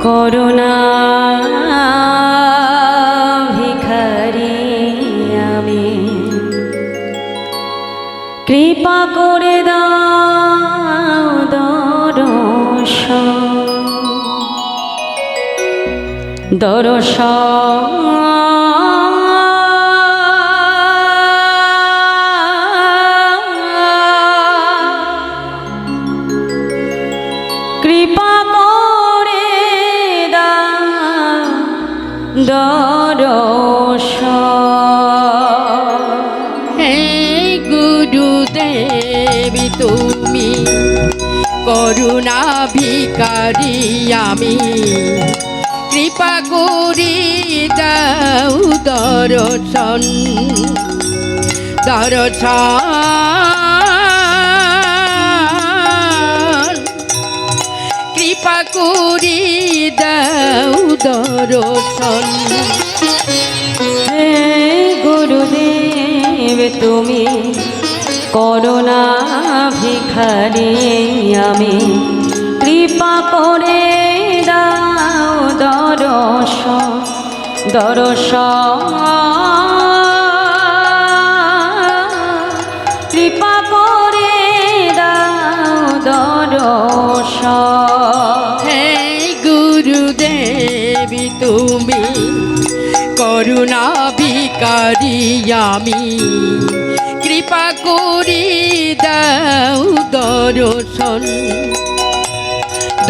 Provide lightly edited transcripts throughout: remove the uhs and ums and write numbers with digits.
করুণা ভিখারি আমি, কৃপা করে দাও দর্শন কৃপা করে দাও দর্শন। হে গুরুদেবী তুমি করুণা ভিখারি আমি, কৃপা করি দাও দর্শন দর্শন, কৃপা করি দাও দর্শন। হে গুরুদেব তুমি করুণা ভিখারি আমি, কৃপা করে দাও দর্শন কৃপা করে দাও দর্শন। হে গুরুদেবী তুমি করুণা ভিখারি আমি, কৃপা করি দাও দর্শন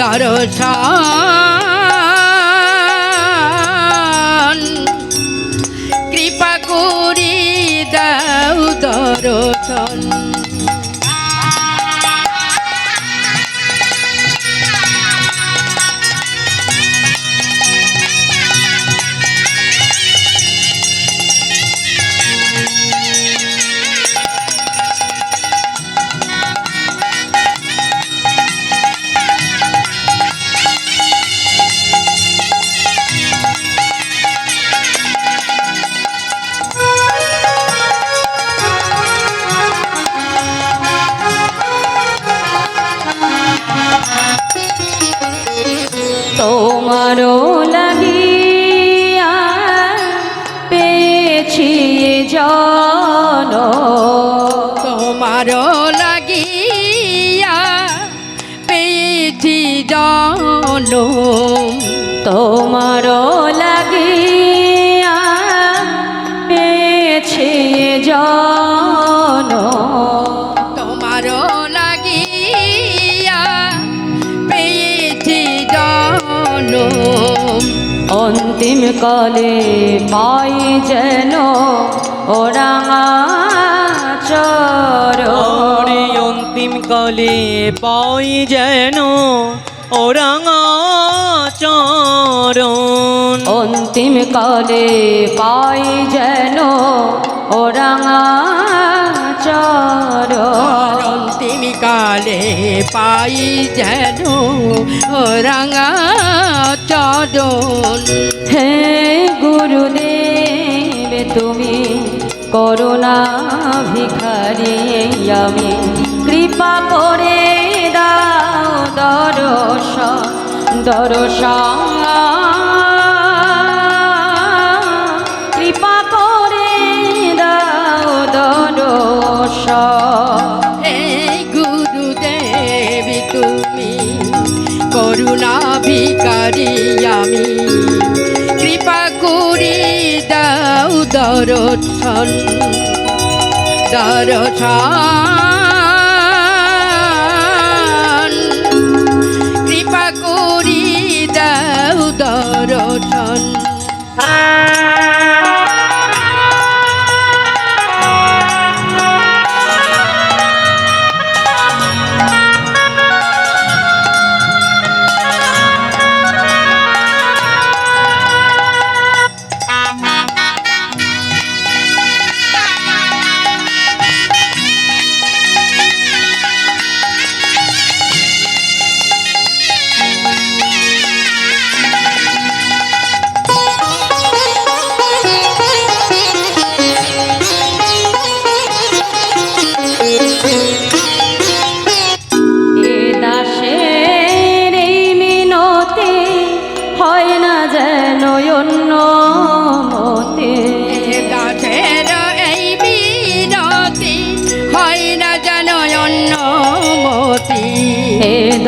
দর্শন, কৃপা করি দাও দর্শন। তোমারও লাগিয়া পেয়েছি জন, তোমারও লাগিয়া পেয়েছি জনম, তোমারও লাগিয়া পেয়েছি জন, তোমারও লাগিয়া পেয়েছি জনম। অন্তিম কালে পাই যেন ওরাঙা চরণ, অন্তিম কালে পাই যেন ওরাঙা চরণ, অন্তিম কালে পাই যেন ওরাঙা চরণ। অন্তিম কালে পাই যেন রাঙা চরণ। হে গুরুদেব তুমি করুণা ভিখারি আমি, কৃপা করে দাও দর্শন কৃপা করে দাও দর্শন। হে গুরুদেবী তুমি করুণা ভিখারি আমি, কৃপা করি দাও দর্শন দর্শন, কৃপা করি দাও দর্শন।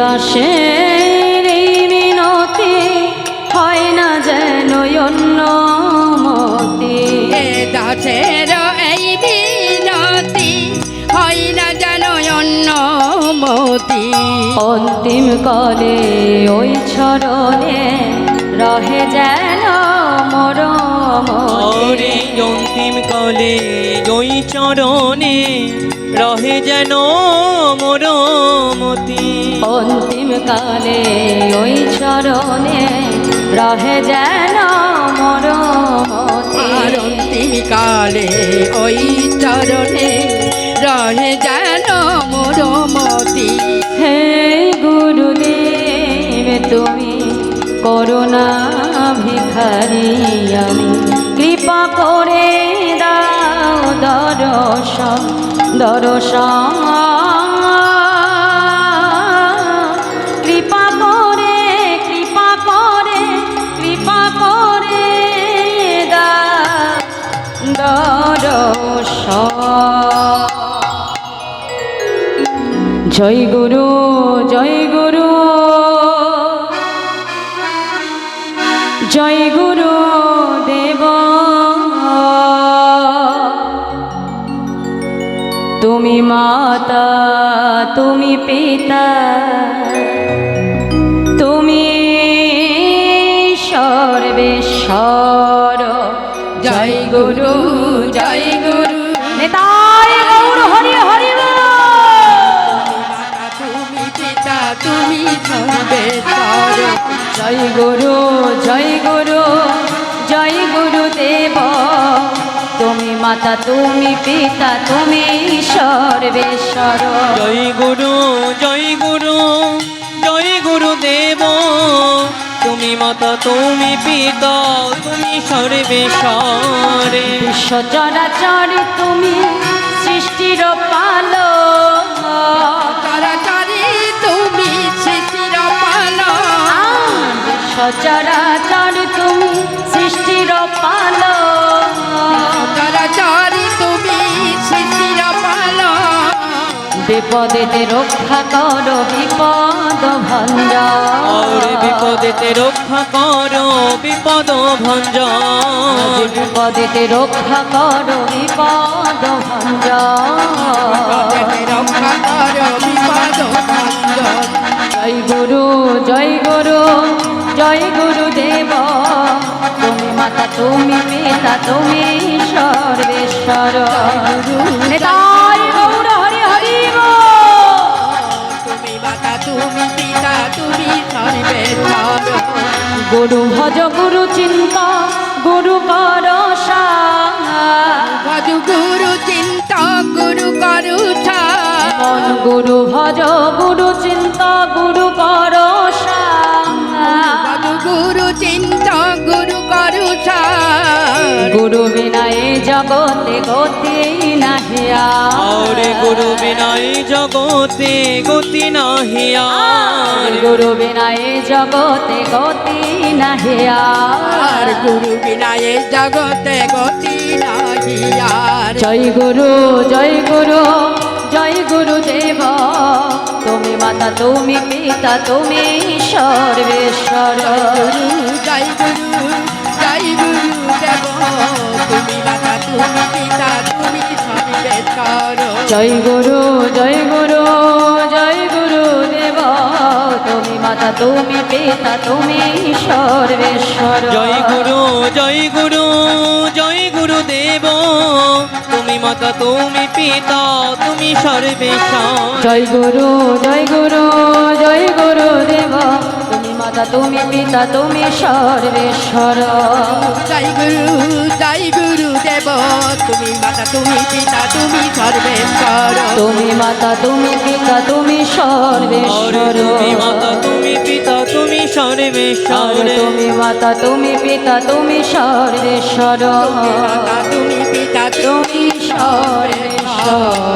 দাসের এই মিনতি হয় না যেন অন্য মতি। এ দাসের এই বিনতি হয় না যেন অন্য মতি। অন্তিম কালে ওই চরণে রহে যেন মোর ওরে অন্তিম কালে ওই চরণে রহে যেন মোর মতি। অন্তিম কালে ওই চরণে রহে যেন মোর মতি। আর অন্তিম কালে ওই চরণে রহে যেন মোর মতি। হে গুরুদেব তুমি করুণা ভিখারি আমি, কৃপা করে দাও দর্শন দর্শন। কৃপা করে কৃপা করে কৃপা করে দাও দর্শন। জয় গুরু জয় গুরু জয় গুরু দেব। তুমি মাতা তুমি পিতা তুমি সর্বেশ্বর। জয় গুরু জয় গুরু নেতাই গৌর হরি হরি বল। মাতা তুমি পিতা তুমি সর্বেশ্বর। জয় গুরু জয় গুরু জয় গুরুদেব। তুমি মাতা তুমি পিতা তুমি সর্বেশ্বর। জয় গুরু জয় গুরু জয় গুরুদেব। তুমি মাতা তুমি পিতা তুমি সর্বেশ্বর। বিশ্ব চরাচর তুমি সৃষ্টির পালক। চরাচরে তুমি সৃষ্টির পালক। বিশ্ব চরাচর তুমি সৃষ্টির পালক। চরাচরে তুমি সৃষ্টির পালক। বিপদেতে রক্ষা করো বিপদ ভঞ্জন। ওরে বিপদেতে রক্ষা করো বিপদ ভঞ্জন। বিপদেতে রক্ষা করো বিপদ ভঞ্জন। রক্ষা করো বিপদ ভঞ্জন। জয় গুরু জয় গুরু জয় গুরুদেব। তুমি মাতা তুমি পিতা তুমি সর্বেশ্বর। নেতাই গৌর হরি হরি বল। তুমি মাতা তুমি পিতা তুমি সর্বেশ্বর। গুরু ভজ গুরু চিন্তা গুরু কর ভজ গুরু চিন্তা গুরু করু মন গুরু ভজ গুরু চিন্তা গুরু কর ভজ গুরু চিন্তা গুরু করু গুরু বিনা এ জগতে গতি নাহি ওরে গুরু বিনাই জগতে গতি নাহি আর। গুরু বিনা এ জগতে গতি নাহি আর গুরু বিনা এ জগতে গতি নাহি আর। জয় গুরু জয় গুরু জয় গুরুদেব। তুমি মাতা তুমি পিতা তুমি সর্বেশ্বর। জয় গুরু জয় গুরু দেব। তুমি মাতা তুমি পিতা তুমি সর্বেশ্বর। জয় গুরু জয় গুরু জয় গুরুদেব। তুমি মাতা তুমি পিতা তুমি সর্বেশ্বর। জয় গুরু জয় গুরু জয় গুরুদেব। তুমি মাতা তুমি পিতা তুমি সর্বেশ্বর। জয় গুরু জয় গুরু জয় গুরুদেব। তুমি মাতা তুমি পিতা তুমি সর্বেশ্বর। জয় গুরু জয় গুরু দেব। তুমি মাতা তুমি পিতা তুমি সর্বেশ্বর। তুমি মাতা তুমি পিতা তুমি সর্বেশ্বর। তুমি মাতা তুমি পিতা তুমি সর্বেশ্বর। তুমি মাতা তুমি পিতা তুমি সর্বেশ্বর। মাতা তুমি পিতা তুমি তুমি সর্বেশ্বর।